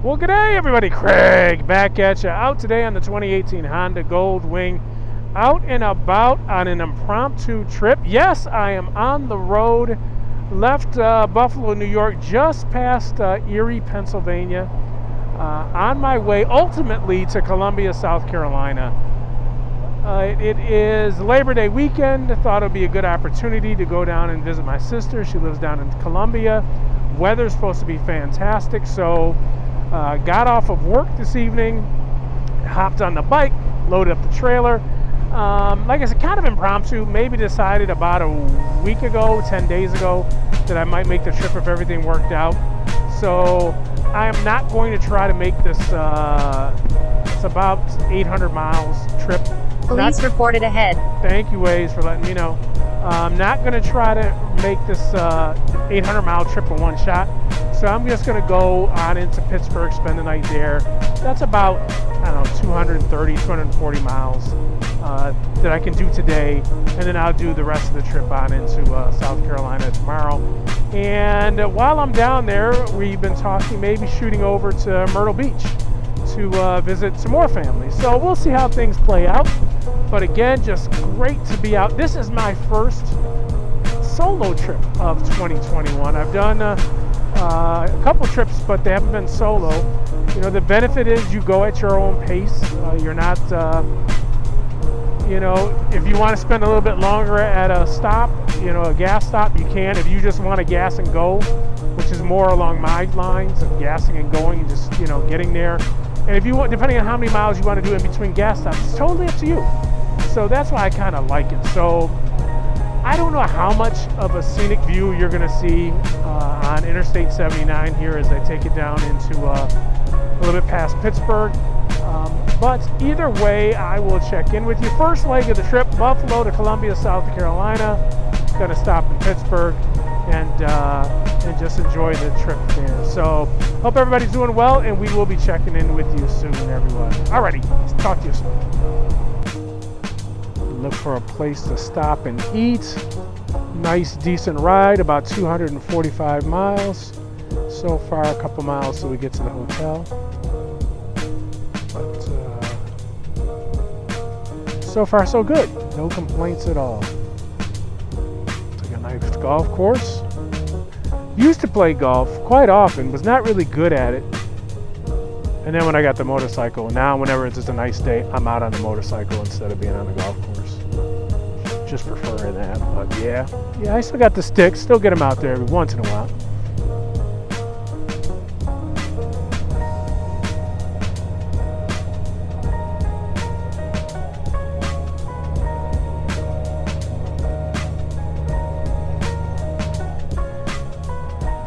Well, good day, everybody. Craig back at you. Out today on the 2018 Honda Goldwing. Out and about on an impromptu trip. Yes, I am on the road. Left Buffalo, New York, just past Erie, Pennsylvania. On my way ultimately to Columbia, South Carolina. It is Labor Day weekend. I thought it would be a good opportunity to go down and visit my sister. She lives down in Columbia. Weather's supposed to be fantastic, so got off of work this evening, hopped on the bike, loaded up the trailer. Like I said, kind of impromptu. Maybe decided about a week ago, 10 days ago, that I might make the trip if everything worked out. So I am not going to try to make this, it's about 800 miles trip. Police reported ahead. Thank you, Waze, for letting me know. I'm not going to try to make this 800-mile trip in one shot. So I'm just going to go on into Pittsburgh, spend the night there. That's about, I don't know, 230, 240 miles that I can do today. And then I'll do the rest of the trip on into South Carolina tomorrow. And while I'm down there, we've been talking maybe shooting over to Myrtle Beach to visit some more families. So we'll see how things play out. But again, just great to be out. This is my first solo trip of 2021. I've done a couple trips, but they haven't been solo. You know, the benefit is you go at your own pace. You're not, you know, if you want to spend a little bit longer at a stop, you know, a gas stop, you can. If you just want to gas and go, which is more along my lines of gassing and going and just, you know, getting there. And if you want, depending on how many miles you want to do in between gas stops, it's totally up to you. So that's why I kind of like it. So I don't know how much of a scenic view you're going to see on Interstate 79 here as I take it down into a little bit past Pittsburgh. But either way, I will check in with you. First leg of the trip, Buffalo to Columbia, South Carolina. Going to stop in Pittsburgh and just enjoy the trip there. So hope everybody's doing well, and we will be checking in with you soon, everyone. Alrighty, talk to you soon. Look for a place to stop and eat. Nice, decent ride, about 245 miles. So far, a couple miles till we get to the hotel. But so far, so good. No complaints at all. Took a nice golf course. Used to play golf quite often, was not really good at it. And then when I got the motorcycle, now whenever it's just a nice day, I'm out on the motorcycle instead of being on the golf course. Just preferring that, but yeah, I still got the sticks, still get them out there every once in a while.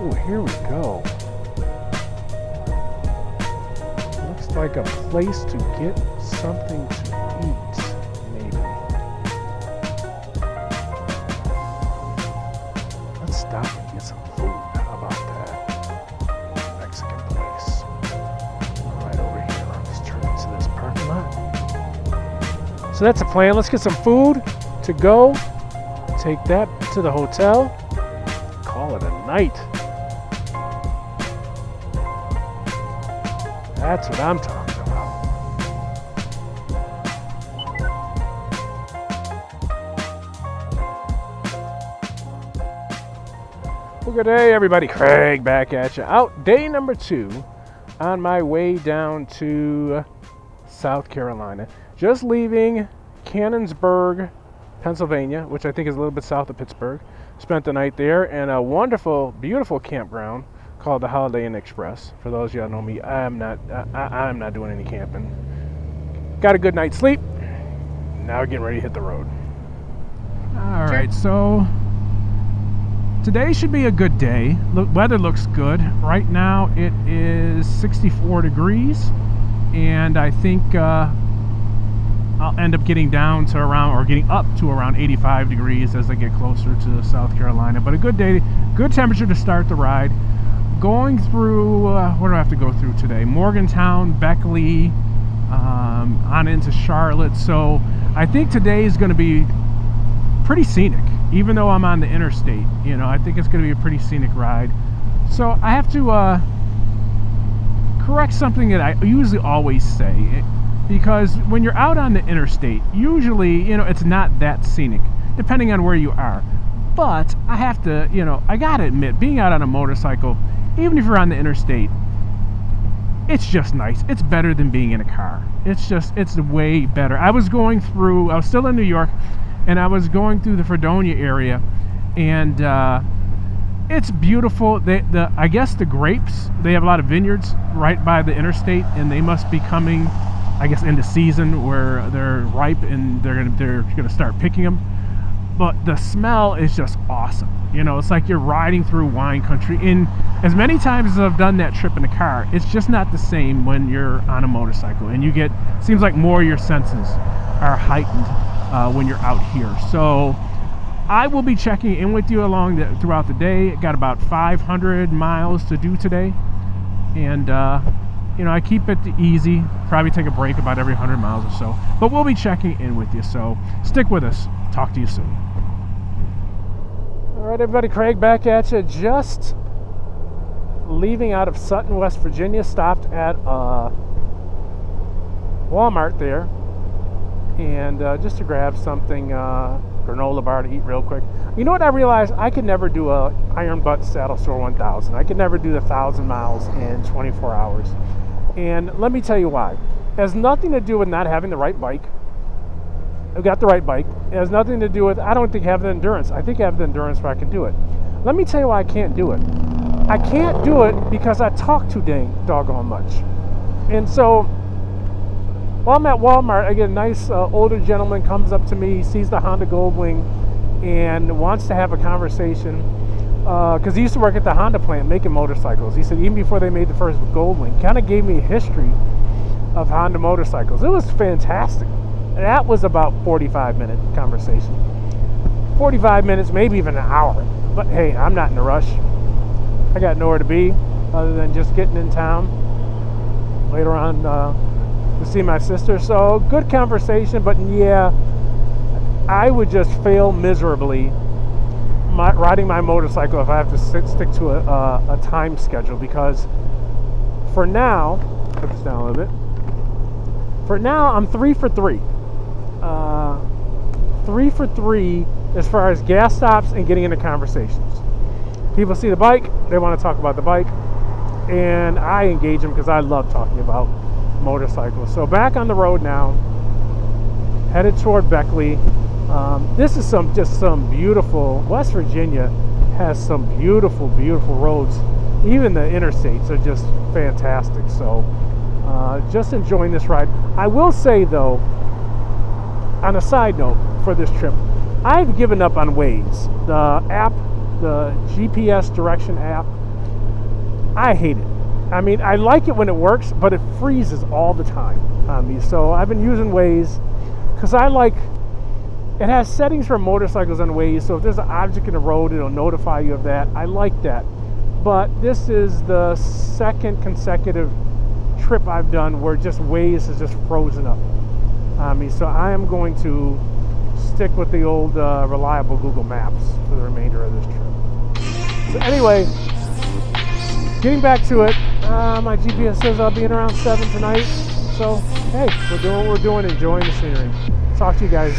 Oh, here we go. Looks like a place to get something to eat, maybe. Let's stop and get some food. How about that? Mexican place. Right over here. I'll just turn into this parking lot. So that's the plan. Let's get some food to go. Take that to the hotel. Call it a night. That's what I'm talking about. Well, good day, everybody. Craig back at you. Out day number 2 on my way down to South Carolina. Just leaving Cannonsburg, Pennsylvania, which I think is a little bit south of Pittsburgh. Spent the night there in a wonderful, beautiful campground called the Holiday Inn Express. For those of you that know me, I'm not doing any camping. Got a good night's sleep. Now we're getting ready to hit the road. All right, so today should be a good day. Weather looks good. Right now it is 64 degrees, and I think I'll end up getting down to around, or getting up to around 85 degrees as I get closer to South Carolina. But a good day, good temperature to start the ride. Going through, what do I have to go through today? Morgantown, Beckley, on into Charlotte. So I think today is going to be pretty scenic, even though I'm on the interstate. You know, I think it's going to be a pretty scenic ride. So I have to correct something that I usually always say, because when you're out on the interstate, usually, it's not that scenic, depending on where you are. But I have to, I gotta admit, being out on a motorcycle, even if you're on the interstate, it's just nice. It's better than being in a car. It's way better. I was still in New York, and I was going through the Fredonia area, and it's beautiful. I guess the grapes, they have a lot of vineyards right by the interstate, and they must be coming, I guess, into season where they're ripe and they're gonna start picking them. But the smell is just awesome. It's like you're riding through wine country. And as many times as I've done that trip in a car, it's just not the same when you're on a motorcycle. And seems like more of your senses are heightened when you're out here. So I will be checking in with you throughout the day. Got about 500 miles to do today. And, I keep it easy. Probably take a break about every 100 miles or so. But we'll be checking in with you. So stick with us. Talk to you soon. All right, everybody, Craig back at you. Just leaving out of Sutton, West Virginia. Stopped at Walmart there, and just to grab something, granola bar to eat real quick. You know what I realized? I could never do a Iron Butt Saddle Store 1000. I could never do the 1,000 miles in 24 hours. And let me tell you why. It has nothing to do with not having the right bike. I've got the right bike. It has nothing to do with, I don't think I have the endurance. I think I have the endurance where I can do it. Let me tell you why I can't do it. I can't do it because I talk too doggone much. And so, while I'm at Walmart, I get a nice older gentleman comes up to me, sees the Honda Goldwing, and wants to have a conversation. Because he used to work at the Honda plant making motorcycles. He said even before they made the first Goldwing, kind of gave me a history of Honda motorcycles. It was fantastic. That was about 45-minute conversation. 45 minutes, maybe even an hour. But hey, I'm not in a rush. I got nowhere to be other than just getting in town later on to see my sister. So good conversation, but yeah, I would just fail miserably riding my motorcycle if I have to stick to a time schedule, because for now, put this down a little bit. For now, I'm 3 for 3. 3 for 3 as far as gas stops and getting into conversations. People see the bike, they want to talk about the bike, and I engage them because I love talking about motorcycles. So back on the road now, headed toward Beckley. This is some beautiful, West Virginia has some beautiful roads. Even the interstates are just fantastic. So just enjoying this ride. I will say though, on a side note for this trip, I've given up on Waze. The app, the GPS direction app, I hate it. I mean, I like it when it works, but it freezes all the time on me. So I've been using Waze because it has settings for motorcycles on Waze. So if there's an object in the road, it'll notify you of that. I like that. But this is the second consecutive trip I've done where just Waze is just frozen up on me. So I am going to stick with the old reliable Google Maps for the remainder of this trip. So anyway, getting back to it, my GPS says I'll be in around 7 tonight. So hey, we're doing what we're doing, enjoying the scenery. Talk to you guys.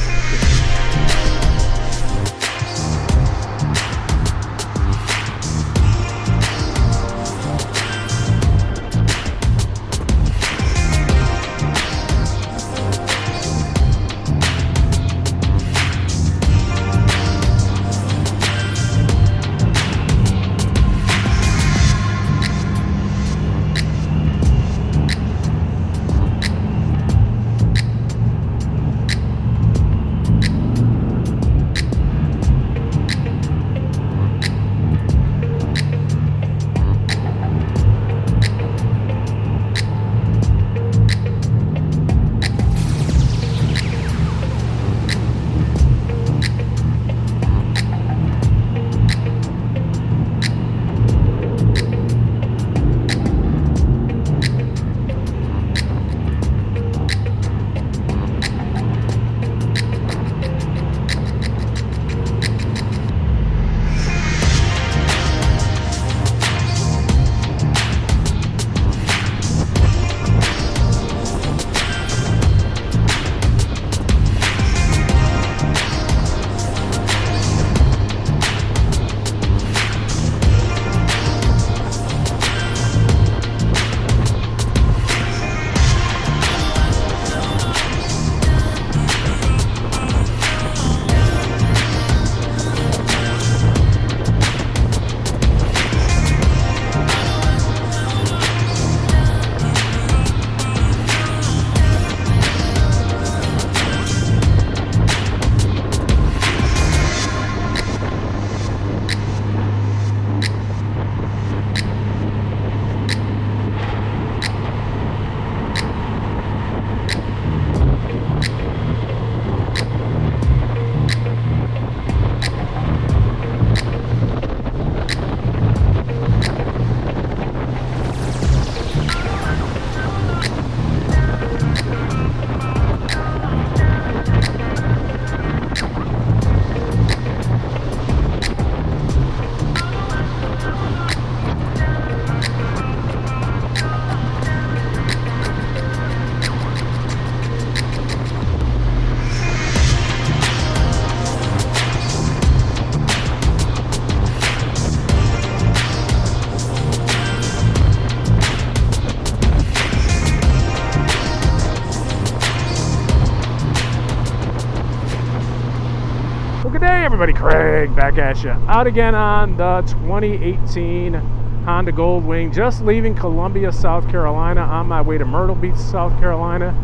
everybody, Craig back at you. Out again on the 2018 Honda Goldwing, just leaving Columbia, South Carolina, on my way to Myrtle Beach, South Carolina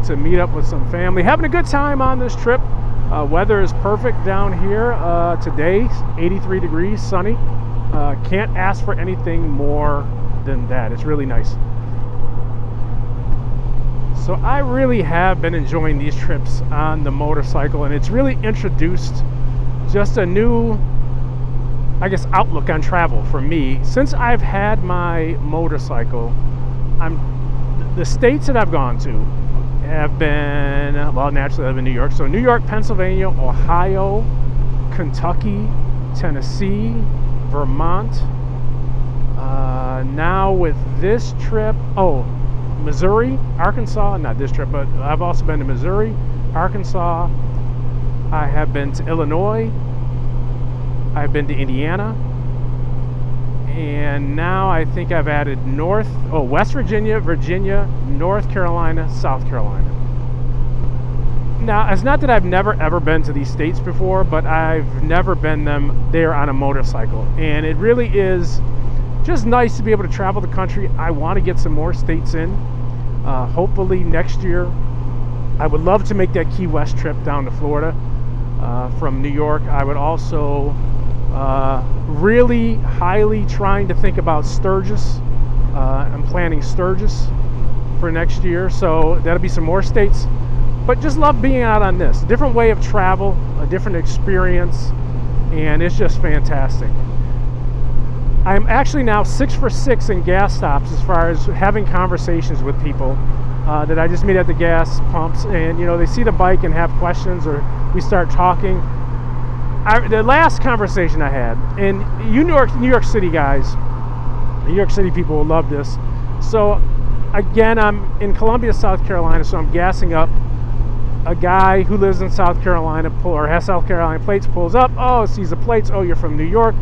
to meet up with some family. Having a good time on this trip. Weather is perfect down here today, 83 degrees, sunny. Can't ask for anything more than that. It's really nice. So I really have been enjoying these trips on the motorcycle, and it's really introduced just a new, I guess, outlook on travel for me. Since I've had my motorcycle, the states that I've gone to have been, well, naturally I live in New York, so New York, Pennsylvania, Ohio, Kentucky, Tennessee, Vermont. Now with this trip, Missouri, Arkansas, not this trip, but I've also been to Missouri, Arkansas. I have been to Illinois. I've been to Indiana. And now I think I've added West Virginia, North Carolina, South Carolina. Now, it's not that I've never ever been to these states before, but I've never been there on a motorcycle. And it really is just nice to be able to travel the country. I want to get some more states in. Hopefully next year. I would love to make that Key West trip down to Florida from New York. I would also really highly trying to think about Sturgis. I'm planning Sturgis for next year, so that'll be some more states. But just love being out on this. Different way of travel, a different experience, and it's just fantastic. I'm actually now 6 for 6 in gas stops as far as having conversations with people that I just meet at the gas pumps, and they see the bike and have questions, or we start talking. The last conversation I had, and New York City guys, New York City people will love this. So again, I'm in Columbia, South Carolina, so I'm gassing up. A guy who lives in South Carolina or has South Carolina plates pulls up. Sees the plates. You're from New York.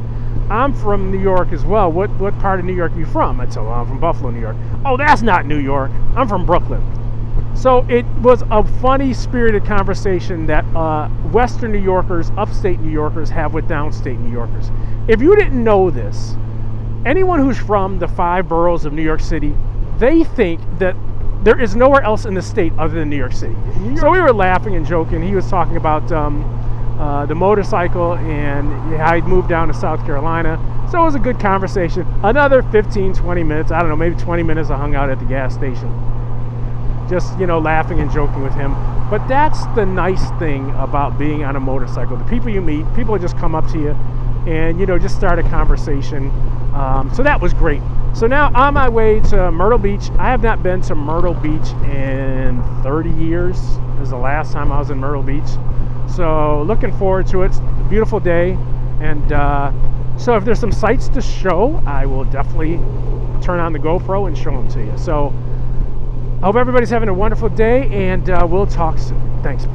I'm from New York as well. What part of New York are you from? I tell him I'm from Buffalo, New York. That's not New York. I'm from Brooklyn. So it was a funny, spirited conversation that Western New Yorkers, upstate New Yorkers have with downstate New Yorkers. If you didn't know this, anyone who's from the 5 boroughs of New York City, they think that there is nowhere else in the state other than New York City. So we were laughing and joking. He was talking about the motorcycle and how he'd moved down to South Carolina. So it was a good conversation. Another 15, 20 minutes, I don't know, maybe 20 minutes I hung out at the gas station. Just, laughing and joking with him. But that's the nice thing about being on a motorcycle. The people you meet, people just come up to you and, just start a conversation. So that was great. So now on my way to Myrtle Beach. I have not been to Myrtle Beach in 30 years. It was the last time I was in Myrtle Beach. So looking forward to it. It's a beautiful day. And so if there's some sights to show, I will definitely turn on the GoPro and show them to you. So I hope everybody's having a wonderful day, and we'll talk soon. Thanks.